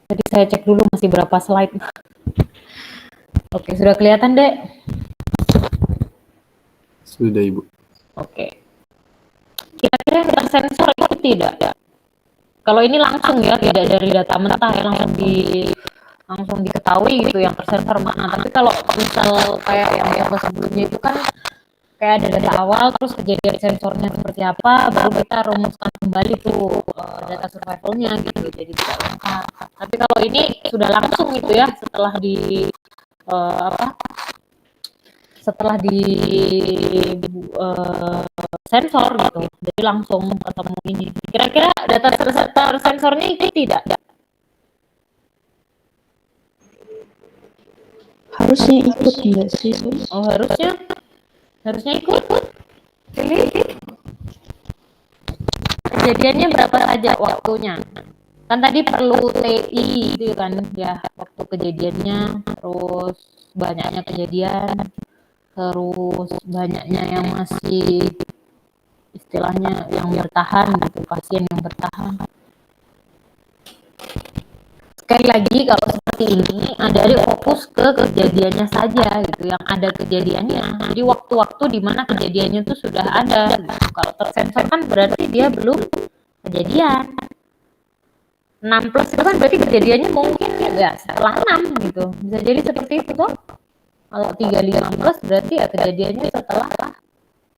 Jadi saya cek dulu masih berapa slide. Oke, sudah kelihatan, Dek? Sudah, Ibu. Oke. Kira-kira yang tersensor itu tidak? Kalau ini langsung ya, tidak dari data mentah ya, langsung diketahui gitu yang tersensor mana. Tapi kalau misal kayak yang sebelumnya itu kan kayak ada data awal, terus kejadian sensornya seperti apa, baru kita rumuskan kembali tuh data survivalnya gitu, jadi tidak lengkap. Tapi kalau ini sudah langsung gitu ya, setelah di sensor gitu, jadi langsung ketemu ini. Kira-kira data sensornya itu tidak? Harusnya ikut enggak sih? Oh, harusnya ikut. Pilih. Kejadiannya berapa saja waktunya? Kan tadi perlu TI gitu kan ya, waktu kejadiannya, terus banyaknya kejadian, terus banyaknya yang masih istilahnya yang bertahan gitu, pasien yang bertahan. Sekali lagi kalau seperti ini Anda fokus ke kejadiannya saja gitu, yang ada kejadiannya. Jadi waktu-waktu di mana kejadiannya itu sudah ada gitu. Kalau tersensor kan berarti dia belum kejadian. 6 plus itu kan berarti kejadiannya mungkin ya setelah 6 gitu. Bisa jadi seperti itu toh. Kalau 35 plus berarti ya kejadiannya setelah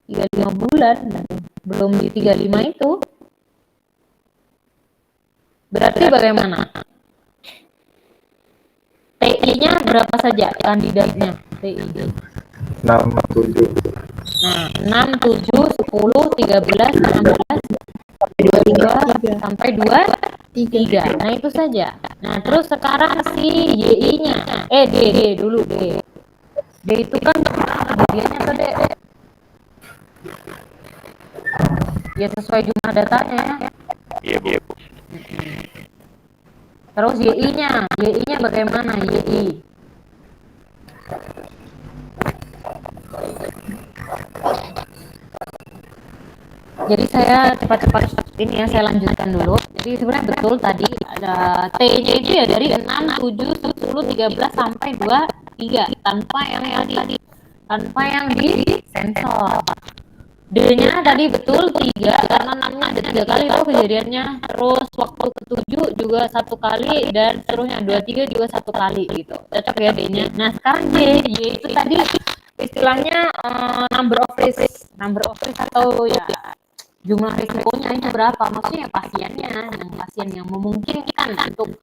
35 bulan gitu. Belum di 35 itu. Berarti bagaimana? TI-nya berapa saja kandidatnya? TI. 6, 7. Nah, 6, 7, 10, 13, 16, 22, sampai 23. Nah, itu saja. Nah, terus sekarang si YI-nya. D dulu, D. D itu kan kejadiannya tuh, D. Ya, sesuai jumlah datanya. Iya, Bu. Terus YI-nya bagaimana? YI. Jadi saya cepat-cepat ini ya, saya lanjutkan dulu. Jadi sebenarnya betul tadi ada T-nya itu ya dari 6, 7, 10, 13 sampai 23 tanpa yang di sensor. D-nya tadi betul 3 karena 6-nya ada 3 kali loh kejadiannya. Terus waktu ke-7 juga 1 kali dan seterusnya 23 juga 1 kali gitu. Cocok ya D-nya. Nah, sekarang Y itu tadi istilahnya number of risk atau ya jumlah risikonya itu berapa, maksudnya pasiennya, yang pasien yang memungkinkan untuk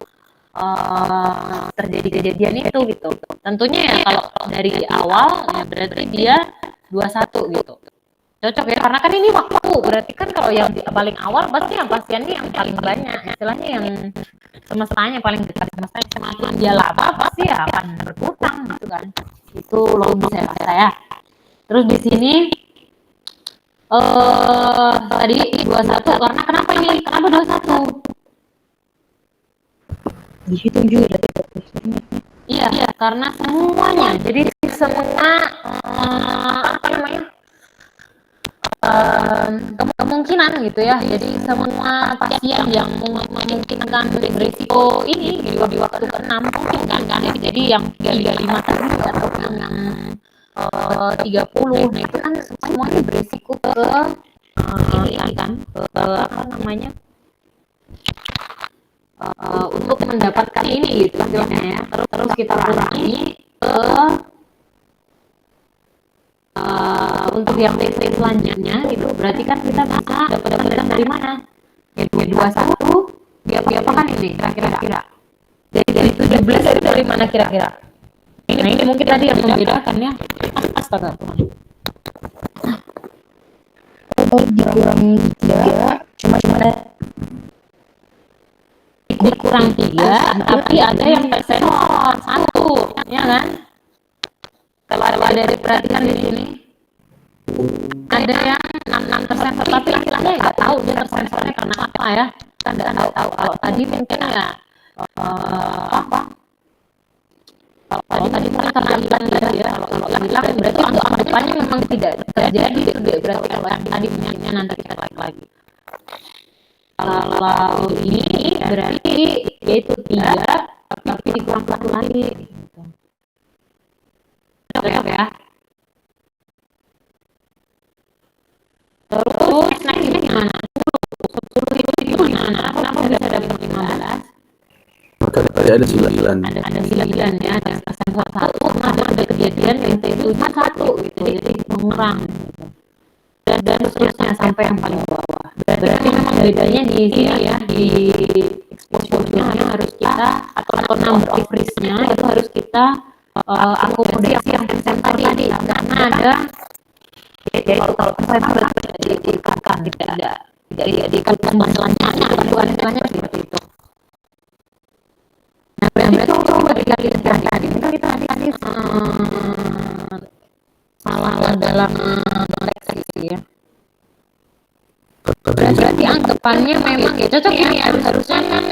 terjadi kejadian itu gitu. Tentunya ya kalau dari awal ya berarti dia 21 gitu. Cocok ya, karena kan ini waktu, berarti kan kalau yang paling awal pasti yang pasiennya yang paling banyak, istilahnya yang semestanya paling dekat semestanya, semakin dia lama pasti ya akan berkurang gitu kan. Itu logis saya. Terus di sini tadi 21 karena kenapa 21? Dihitung juga dari Iya, karena semuanya. Jadi semua kemungkinan gitu ya. Jadi semua pasien yang memungkinkan berisiko ini di waktu ke-6 mungkin kan. Jadi yang 35 tadi atau yang 30, nah itu kan semuanya berisiko ke ini kan, ke apa namanya, untuk mendapatkan ini gitu istilahnya ya. Terus kita kurangi ke untuk yang tes selanjutnya gitu, berarti kan kita bisa dapat dari mana? Ya 21 dia apa kan ini kira-kira. Jadi dari 17 itu dari mana kira-kira? Nah, ini mungkin tadi yang membedakan ya. Astaga Tuhan. kalau dikurang 3 cuma dikurang 3 tapi ada yang tersensor 1 ya kan, kalau ada diperhatikan di sini ada yang 6 tersensor tapi istilahnya nggak tahu dia tersensornya karena apa ya, kan nggak tahu. Kalau tadi mungkin ya kalau tadi mungkin karena hilang ya, kalau hilang berarti untuk anggapannya memang tidak terjadi itu berarti. Kalau yang tadi punyanya nanti kita lagi. Kalau ini berarti yaitu 3 gitu. Cocok ya. Terus nextnya gimana? 10 itu gimana? Kenapa bisa dapat 15? Maka tadi ada 9. Ada 9 ya, ada sensor 1, ada kejadian yang T7 1 gitu, jadi mengurang gitu. Dan seterusnya sampai yang paling bawah. Berarti memang bedanya di sini ya, di exposure-nya harus kita atau number of freeze-nya itu harus kita akomodasi yang sensor tadi, karena ada kalau sensor tidak diikatkan, tidak diikatkan selanjutnya, istilahnya seperti itu. Nah, berarti coba dikali tadi tadi salah dalam konteks ya. Berarti anggapannya memang ya cocok ini ya, harusnya kan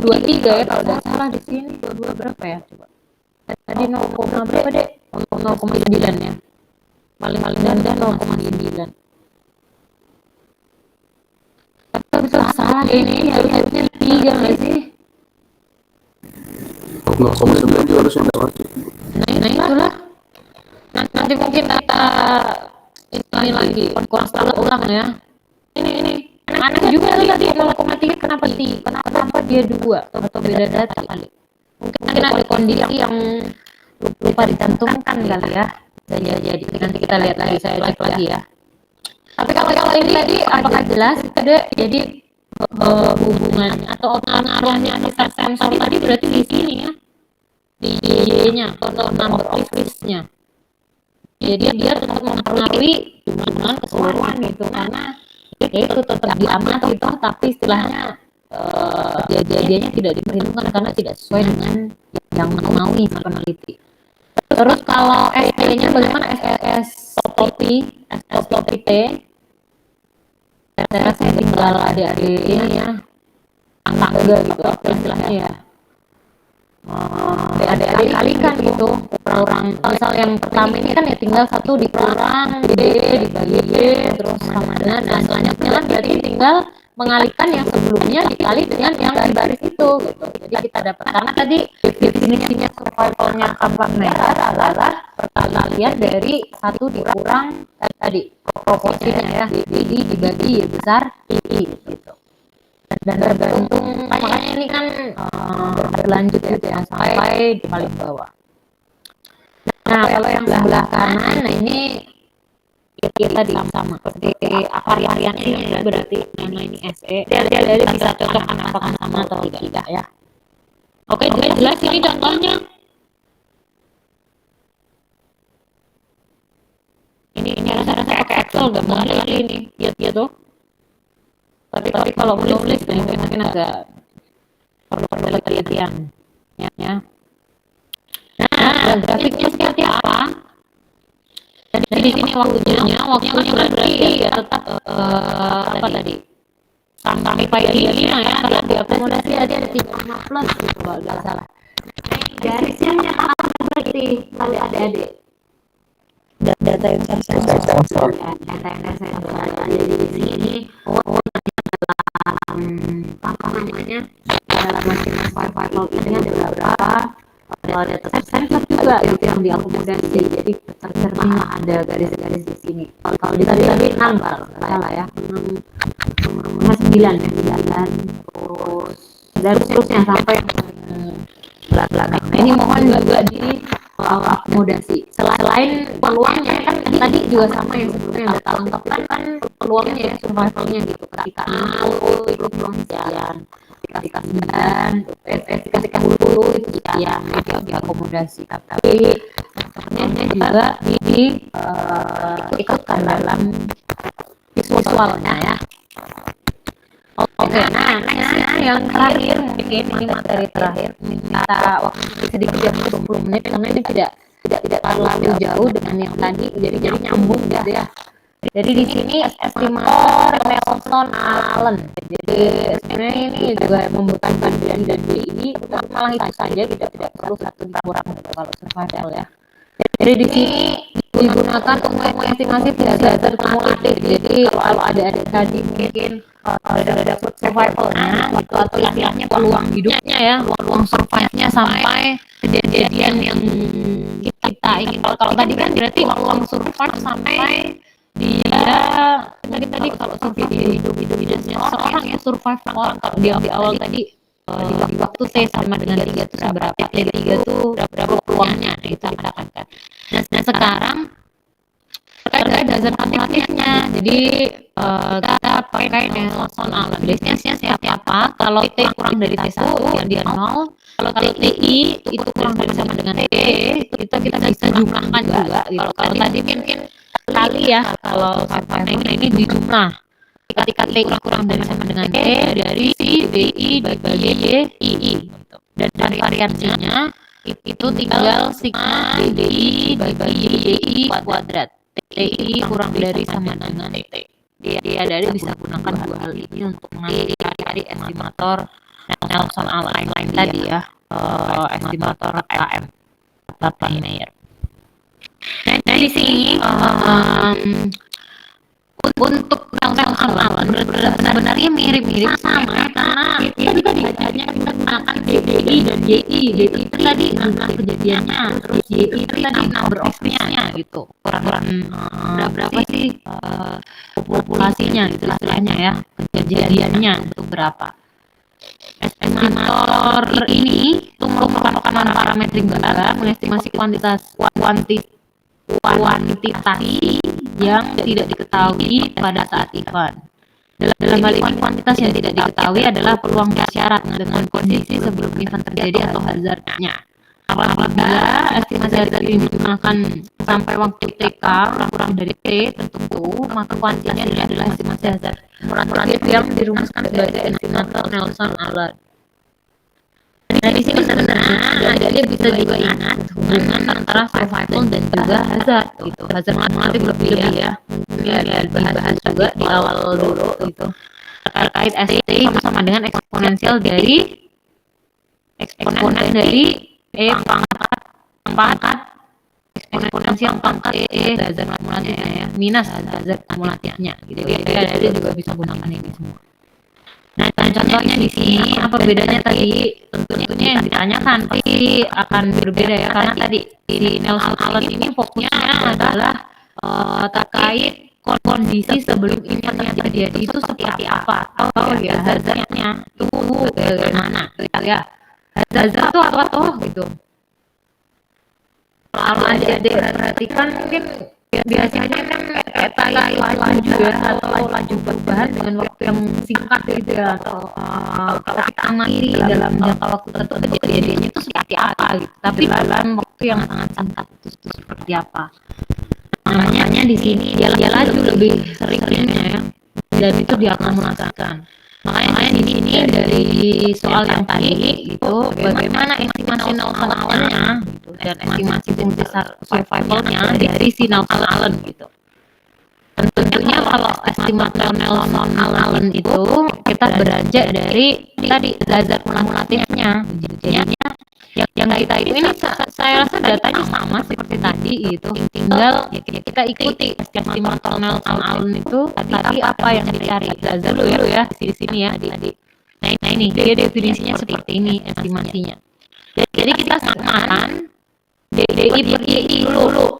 23 ya, kalau tidak salah di sini 22 berapa ya coba. Tadi 0, berapa deh? 0,9 ya. Paling rendah 0,9. Tapi salah ini harusnya 3 nggak sih? 0,9 juga harusnya dapat. Nah itulah. Nanti mungkin kita ini lagi konstruksi ulang ya. Ini aneh juga tadi 0,3 kenapa dia 2 atau beda data kali. Mungkin ada kondisi yang lupa dicantumkan kali ya. Bisa jadi nanti kita lihat lagi, saya cek lagi ya. Tapi kalau ini tadi apakah jelas ada jadi hubungannya atau pengaruhnya sensor tadi berarti di sini ya, di Y-nya atau number of freeze-nya. Jadi dia tetap mempengaruhi hubungan keseluruhan gitu, karena itu tetap diamati itu, tapi istilahnya kejadiannya tidak diperhitungkan karena tidak sesuai dengan yang mau peneliti. Terus kalau ST-nya bagaimana? STOP T, saya rasa tinggal adik-adik ini ya, tangga gitu istilahnya ya. Adik-adik kalikan gitu, kurang misal yang pertama ini kan ya tinggal 1 dikurang D dibagi Y terus sama dengan, dan selanjutnya kan berarti tinggal mengalihkan yang sebelumnya dikali dengan yang di baris itu gitu. Jadi kita dapat, karena tadi definisinya survivalnya kampak merah adalah perkalian dari 1 dikurang tadi proporsinya ya, dibagi Y besar I gitu. Dan tergantung, makanya ini kan berlanjut gitu ya sampai di paling bawah. Nah kalau yang sebelah kanan, nah ini kita sama seperti varian ini berarti nama ini SE, dia bisa cocok apakah sama atau tidak ya. Oke, jelas ini contohnya. Ini rasa-rasa pakai Excel gambarnya lagi ini, ya tuh. Tapi kalau nulis nah itu mungkin agak perlu penelitian ya. Nah, grafiknya seperti apa? Dan di sini waktunya berarti ya tetap apa tadi? Sampai pagi 5 ya, kalau diakomodasi ada 35 plus gitu kalau nggak salah. Garisnya apa berarti kalau adik-adik? Data yang sensor. Data yang sensor ada di sini. Apa namanya, dalam masinis survival ini ada beberapa data sensor juga gitu yang diakomodasi, jadi tercermin ada garis-garis di sini. Kalau di tadi 6 kalau salah ya, 9 ya, 9 terus dan seterusnya sampai belakang. Nah ini mohon juga di akomodasi. Selain peluangnya kan tadi juga sama yang sebelumnya yang data lengkap kan peluangnya ya, survivalnya gitu. Ketika 0 itu peluang sekian, ketika 9, ketika 10 itu sekian, itu diakomodasi. Tapi sebenarnya juga diikutkan dalam visualnya ya. Oke, nah nextnya yang terakhir mungkin ini materi terakhir. Kita waktu sedikit ya 20 menit karena ini tidak terlalu jauh dengan yang tadi, jadi nyambung gitu ya. Jadi di sini estimator Nelson Allen. Jadi sebenarnya ini juga membutuhkan bagian dan BI, malah itu saja tidak perlu 1 dikurang gitu kalau survival ya. Jadi di sini digunakan untuk mengestimasi berdasar kumulatif. Jadi kalau ada tadi mungkin udah dapet survivalnya gitu, atau istilahnya peluang hidupnya ya, peluang survive-nya sampai kejadian yang kita ingin. Kalau tadi kan berarti peluang survive sampai dia tadi kalau survive hidupnya seorang ya, survive orang. Kalau di awal tadi di waktu T sama dengan 3 itu seberapa, T3 itu berapa peluangnya, itu kita katakan. Nah sekarang terkait dasar kuantitatifnya, jadi kita pakai Nelson Allen. Biasanya siapa kalau T kurang dari T1 ya dia 0, kalau TI itu kurang dari sama dengan T itu kita bisa jumlahkan juga gitu. Kalau tadi mungkin kali ya, kalau survival ini dijumlah ketika TI kurang dari sama dengan T dari si BI bagi YI gitu. Dan variansinya itu tinggal sigma DI bagi YI kuadrat. TI kurang dari sama dengan T. Dia dari bisa gunakan dua hal ini untuk mengambil estimator Nelson Allen tadi ya, estimator KM Kaplan Meier. Nah di sini untuk Nelson Allen sebenarnya mirip-mirip sama, karena dia juga dibacanya kita gunakan DI dan YI. DI itu tadi jumlah kejadiannya, terus YI itu tadi number of nya gitu, kurang berapa sih populasinya gitu istilahnya ya, kejadiannya itu berapa. Estimator ini itu merupakan parametrik gambar mengestimasi kuantitas yang tidak diketahui pada saat event. Dalam hal ini kuantitas yang tidak diketahui adalah peluang bersyarat dengan kondisi sebelum event terjadi atau hazardnya. Apabila estimasi hazard ini digunakan sampai waktu TK kurang dari T tertentu, maka kuantitasnya adalah estimasi hazard kuratif yang dirumuskan sebagai estimator Nelson Allen. Nah di sini sebenarnya dia bisa juga ingat hubungan antara survival dan juga hazard gitu. Hazard matematik lebih ya dibahas juga di awal dulu gitu, terkait ST sama dengan eksponensial dari eksponen dari pangkat eksponensial pangkat hazard kumulatifnya ya minus hazard kumulatifnya gitu. Dia juga bisa gunakan ini semua. Nah contohnya di sini apa bedanya tadi, tentunya yang ditanyakan pasti akan berbeda ya, karena tadi di Nelson Allen ini fokusnya adalah terkait kondisi sebelum eventnya terjadi itu seperti apa, atau ya hazardnya itu bagaimana ya. Hazard itu apa tuh gitu. Kalau adik-adik perhatikan mungkin biasanya kan kereta laju ya, atau laju perubahan dengan waktu yang singkat gitu ya, atau kalau kita amati dalam jangka waktu tertentu kejadiannya itu seperti apa gitu, tapi dalam waktu yang sangat singkat itu seperti apa. Namanya di sini dia laju lebih seringnya ya, dan itu diakumulasikan. Makanya di sini dari soal yang tadi itu bagaimana estimasi Nelson Allen-nya gitu, dan estimasi fungsi survival-nya dari si Nelson Allen gitu. Tentunya kalau estimator Nelson Allen itu kita beranjak dari tadi hazard kumulatifnya. Jadinya yang kita itu ini saya rasa datanya sama seperti tadi itu, tinggal kita ikuti estimator Nelson Allen itu tadi apa yang dicari. Hazard dulu ya di sini ya tadi. Nah ini dia definisinya seperti ini estimasinya. Jadi kita samakan DI per YI dulu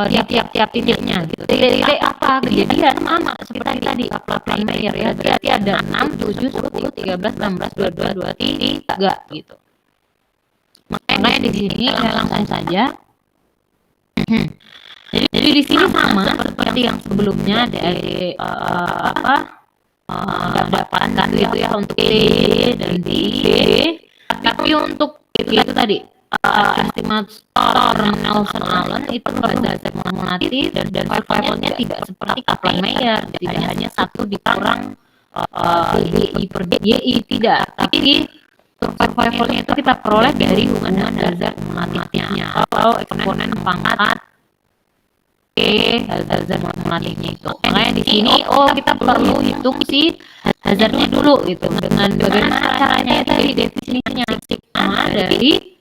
di tiap titiknya gitu. Titik apa kejadian sama seperti tadi Kaplan Meier ya. Berarti ada 6, 7, 10, 13, 16, 22, 23 gitu. Makanya di sini langsung saja. Jadi di sini sama seperti yang sebelumnya dari dapatkan gitu ya untuk T dan D. Tapi untuk itu tadi estimator Nelson Allen itu berdasar kumulatif dan survivalnya tidak seperti Kaplan Meier, tidak hanya satu dikurang YI per YI, tidak, tapi survivalnya itu kita peroleh dari hubungan hazard kumulatifnya atau eksponen pangkat hazard kumulatifnya itu. Makanya di sini kita perlu hitung si hazardnya dulu gitu, dengan bagaimana caranya tadi definisinya sigma dari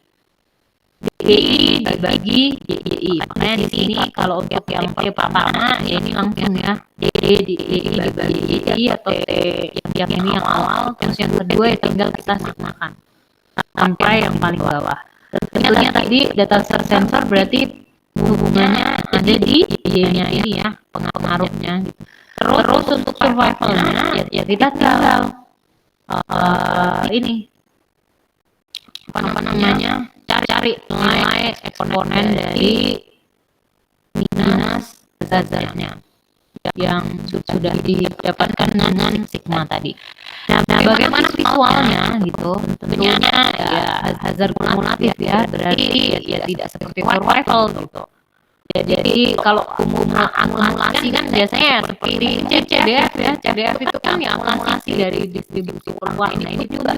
DI dibagi DI. Makanya di sini kalau untuk yang T pertama ya ini langsung ya DI dibagi DI atau T yang ini yang awal, terus yang kedua ya tinggal kita sigmakan sampai yang paling bawah. Tentunya tadi data sensor berarti hubungannya ada di Y-nya ini ya, pengaruhnya. Terus untuk survivalnya ya kita tinggal ini apa namanya cari nilai eksponen dari minus hazardnya yang sudah didapatkan dengan sigma tadi. Nah, bagaimana visualnya gitu? Tentunya ya hazard kumulatif ya, berarti ya tidak seperti survival gitu. Jadi kalau akumulasi kan biasanya seperti CDF ya, CDF itu kan ya akumulasi dari distribusi peluang. Nah ini juga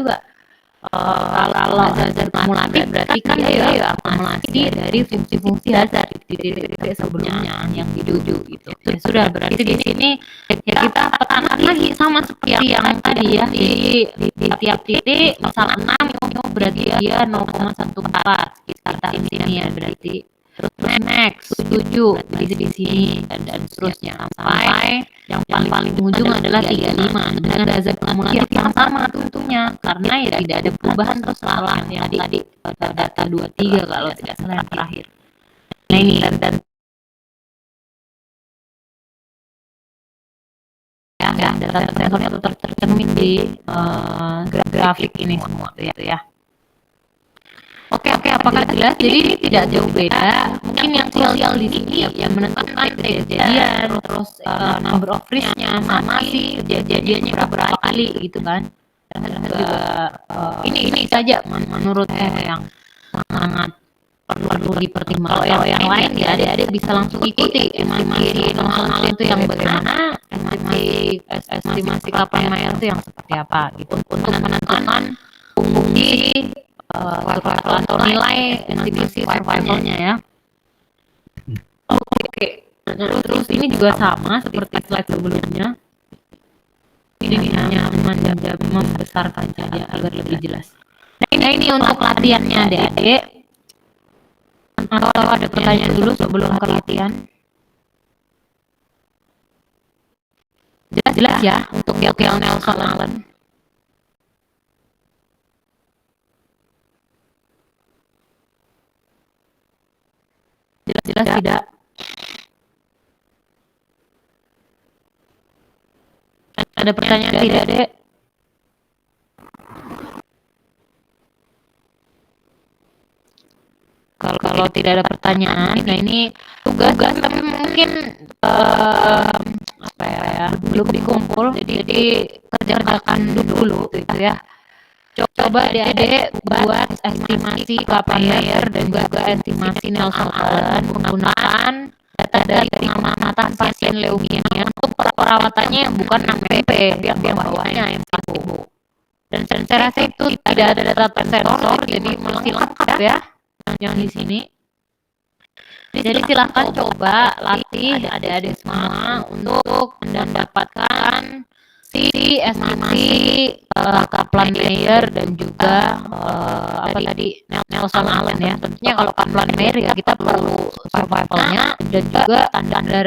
kalau hazard kumulatif berarti kan dia ya akumulasi dari fungsi-fungsi hazard di titik-titik sebelumnya yang dituju gitu. Ya sudah, berarti di sini ya kita petakan lagi sama seperti yang tadi ya di tiap titik misal 6 berarti dia 0,14 kita ini ya berarti. Terus next 7 di sini dan seterusnya sampai yang paling ujung adalah 35 dengan hazard kumulatif yang sama tentunya karena ya tidak ada perubahan terus salah yang tadi pada data 23 kalau tidak salah yang terakhir. Nah ini dan ya data sensornya itu tercermin di grafik ini semua itu ya. Oke, apakah jelas? Jadi tidak jauh beda. Mungkin yang krusial di sini yang menentukan kejadian, terus number of risk-nya sama sih kejadiannya berapa kali gitu kan. Dan juga ini saja menurut saya yang sangat perlu dipertimbangkan. Kalau yang lain ya adik-adik bisa langsung ikuti estimasi normal itu yang bagaimana, estimasi Kaplan Meier itu yang seperti apa gitu untuk menentukan fungsi survival atau nilai estimasi survivalnya ya. Oke. Terus ini juga sama seperti slide sebelumnya. Ini hanya membesarkan saja agar lebih jelas. Nah ini untuk latihannya adik-adik. Atau ada pertanyaan dulu sebelum ke latihan? Jelas ya untuk yang Nelson Allen. Jelas tidak? Ada pertanyaan tidak, Dek? Kalau tidak ada pertanyaan, nah ini tugas tapi mungkin apa ya belum dikumpul, jadi kerjakan dulu gitu ya. Coba adik-adik buat estimasi Kaplan Meier dan juga estimasi Nelson Allen menggunakan data dari pengamatan pasien leukemia untuk perawatannya yang bukan MPP, yang bawahnya MPO. Dan saya rasa itu tidak ada data sensor, jadi masih lengkap ya yang di sini. Jadi silahkan coba latih adik-adik semua untuk mendapatkan estimasi Kaplan Meier dan juga apa tadi Nelson Allen ya. Tentunya kalau Kaplan Meier ya kita perlu survivalnya dan juga standar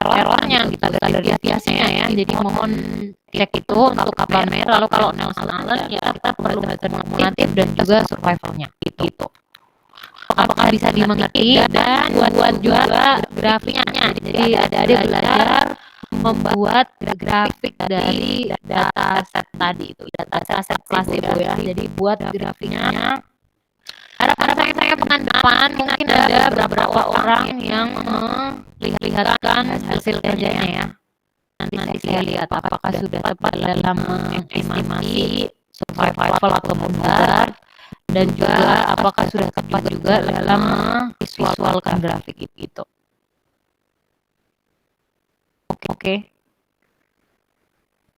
errornya kita standar deviasinya ya. Jadi mohon cek itu untuk Kaplan Meier. Lalu kalau Nelson Allen ya kita perlu hazard kumulatif dan juga survivalnya gitu. Apakah bisa dimengerti dan buat juga grafiknya. Jadi adik-adik belajar membuat grafik dari data set tadi itu, data set placebo ya. Jadi buat grafiknya. Harapan saya pekan depan mungkin ada beberapa orang yang melihatkan hasil kerjanya ya. Nanti saya lihat apakah sudah tepat dalam mengestimasi survival atau hazard dan juga apakah sudah tepat juga dalam visualkan grafik itu. Oke.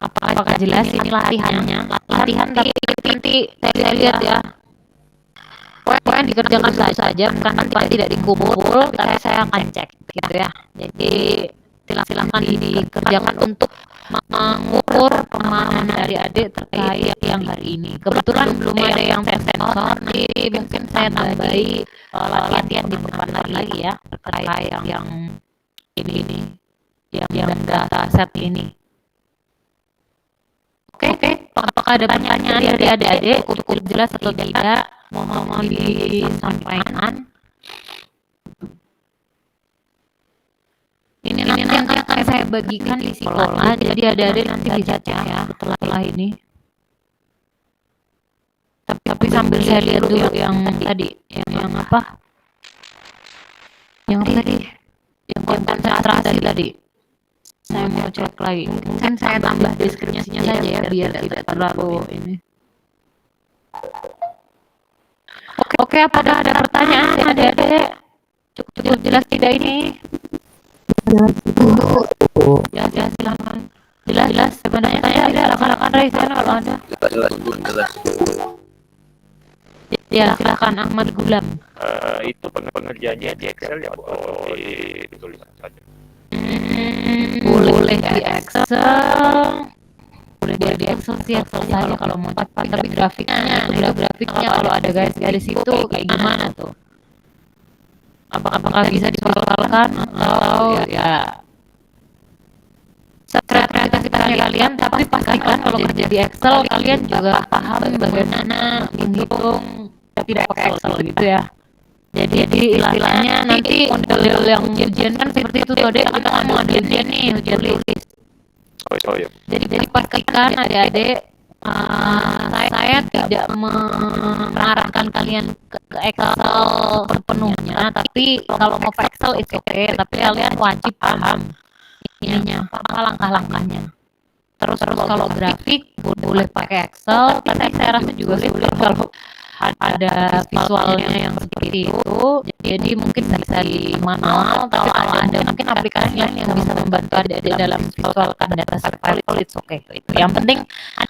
Apakah jelas ini latihannya? Latihan tapi saya lihat ya. Pokoknya dikerjakan saja, bukan tidak dikumpul, tapi saya akan cek gitu ya. Jadi silakan dikerjakan untuk mengukur pemahaman dari adik terkait yang hari ini. Kebetulan belum ada yang tes sensor, nanti mungkin saya tambahi latihan di depan lagi ya terkait yang ini yang data set ini. Oke, apakah ada pertanyaan dari adik-adik cukup jelas atau tidak? Mohon disampaikan. Ini nanti akan saya bagikan di sekolah, jadi adik-adik nanti bisa cek ya setelah ini. Tapi sambil saya lihat dulu yang tadi, yang apa? Yang tadi, yang konsentrasi tadi. Saya mau cek lagi. Mungkin saya tambah deskripsinya saja ya biar tidak terlalu ini. Oke, apakah ada pertanyaan adik-adik? Cukup jelas tidak ini? Ya, silakan. Jelas. Sebenarnya saya tidak silakan raise hand kalau ada. Jelas. Ya, silakan Ahmad Gulam. Itu pengerjaannya di Excel ya atau di tulisan saja? Boleh di Excel. Boleh di Excel sih, Excel saja kalau mau cepat. Tapi grafiknya kalau ada garis itu kayak gimana tuh? Apakah bisa divisualkan atau ya kreativitas kalian, tapi pastikan kalau kerja di Excel kalian juga paham bagaimana menghitung tidak pakai Excel gitu ya. Jadi istilahnya nanti model yang ujian kan seperti itu tuh deh, kita mau ada ujian nih, ujian tulis. Oh ya. Jadi pastikan adik-adik saya tidak mengarahkan kalian ke Excel sepenuhnya, tapi kalau mau pakai Excel it's okay, tapi kalian wajib paham ininya, apa langkah-langkahnya. Terus kalau grafik boleh pakai Excel, tapi saya rasa juga sulit kalau ada visualnya yang seperti itu. Jadi mungkin bisa di manual, tapi kalau ada mungkin aplikasi lain yang bisa membantu adik-adik dalam visualkan data file it's okay. Yang penting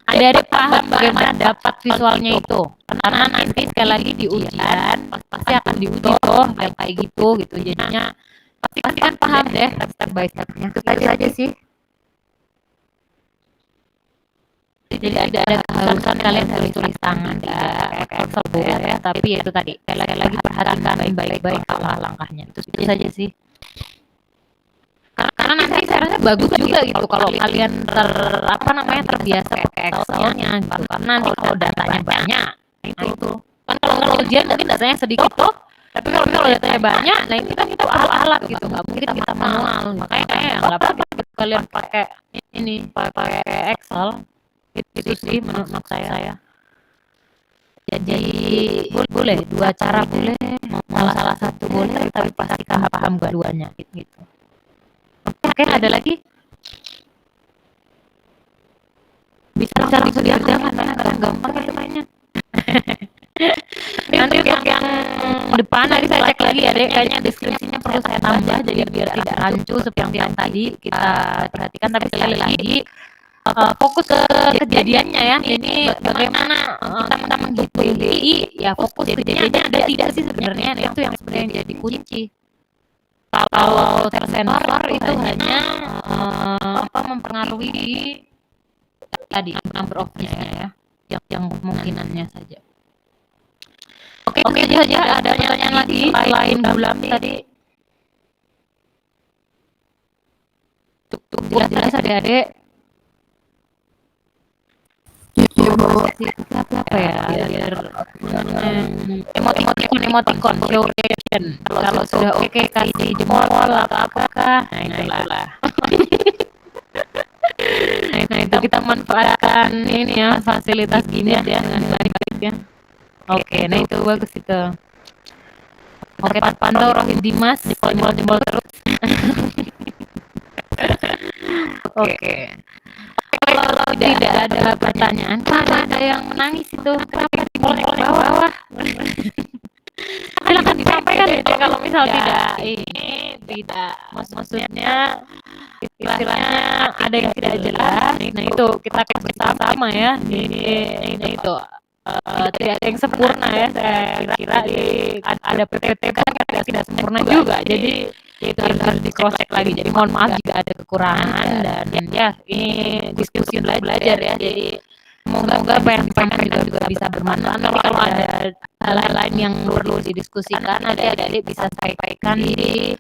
adik-adik paham bagaimana dapat visualnya itu. Karena nanti sekali lagi di ujian pasti akan diuji tuh kayak gitu. Jadinya pastikan paham deh step by stepnya. Itu aja sih. Jadi ada keharusan kalian harus tulis tangan di Excel boleh ya, tapi itu tadi sekali lagi perhatikan baik-baik langkah-langkahnya. Itu saja sih. Karena nanti saya rasa bagus juga gitu kalau kalian terbiasa pakai Excel-nya gitu. Karena nanti kalau datanya banyak, itu kan kalau ujian mungkin datanya sedikit tuh, tapi kalau datanya banyak, nah itu kan kita alat gitu, nggak mungkin kita manual. Makanya nggak apa-apa kalian pakai Excel. Itu sih menurut saya. Jadi boleh dua cara boleh, salah satu boleh, tapi pasti paham keduanya gitu. Oke, ada lagi? Bisa langsung dikerjakan kan gampang itu mainnya. Nanti untuk yang depan nanti saya cek lagi ya deh, kayaknya deskripsinya perlu saya tambah jadi biar tidak rancu seperti yang tadi kita perhatikan, tapi sekali lagi fokus ke kejadiannya ya. Ini bagaimana kita menghitung ya, fokus kejadiannya ada tidak sih sebenarnya, itu yang sebenarnya jadi kunci. Kalau tersensor itu hanya mempengaruhi tadi number of nya ya, yang kemungkinannya saja. Oke, itu saja. Ada pertanyaan lagi selain Gulam tadi? Cukup jelas adik-adik. Apa ya biar emoticon show reaction. Kalau sudah oke kasih jempol atau apakah, nah itulah. Nah itu kita manfaatkan ini ya, fasilitas gini ya dengan baik-baik ya. Oke, nah itu bagus itu. Oke, pantau Rohim Dimas jempol terus. Oke. Kalau tidak ada pertanyaan, ada yang menangis itu, kenapa dimulai ke bawah? Silakan disampaikan ya kalau misal tidak maksudnya istilahnya ada yang tidak jelas. Nah itu kita bersama ya. Ini itu tidak ada yang sempurna ya. Saya kira ada PPT kan tidak sempurna juga. Jadi itu harus di cross check lagi. Jadi mohon maaf jika ada kekurangan, dan ya ini diskusi belajar ya. Jadi semoga apa yang disampaikan juga bisa bermanfaat. Nanti kalau ada hal-hal lain yang perlu didiskusikan, adik-adik bisa sampaikan di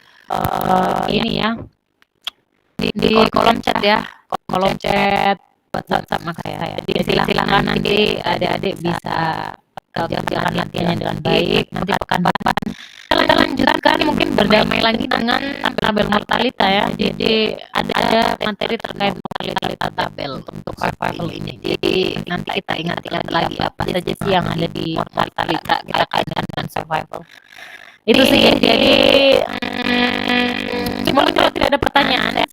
ini ya, di kolom chat ya, kolom chat WhatsApp maka ya. Jadi silakan nanti adik-adik bisa kerjakan latihannya dengan baik. Nanti pekan depan kita lanjutkan mungkin berdamai lagi dengan tabel mortalita ya. Jadi ada materi terkait mortalita tabel untuk survival ini. Jadi nanti kita ingat lagi apa saja sih yang ada di mortalita, kita kaitkan dengan survival. Itu sih. Jadi semoga kalau tidak ada pertanyaan, saya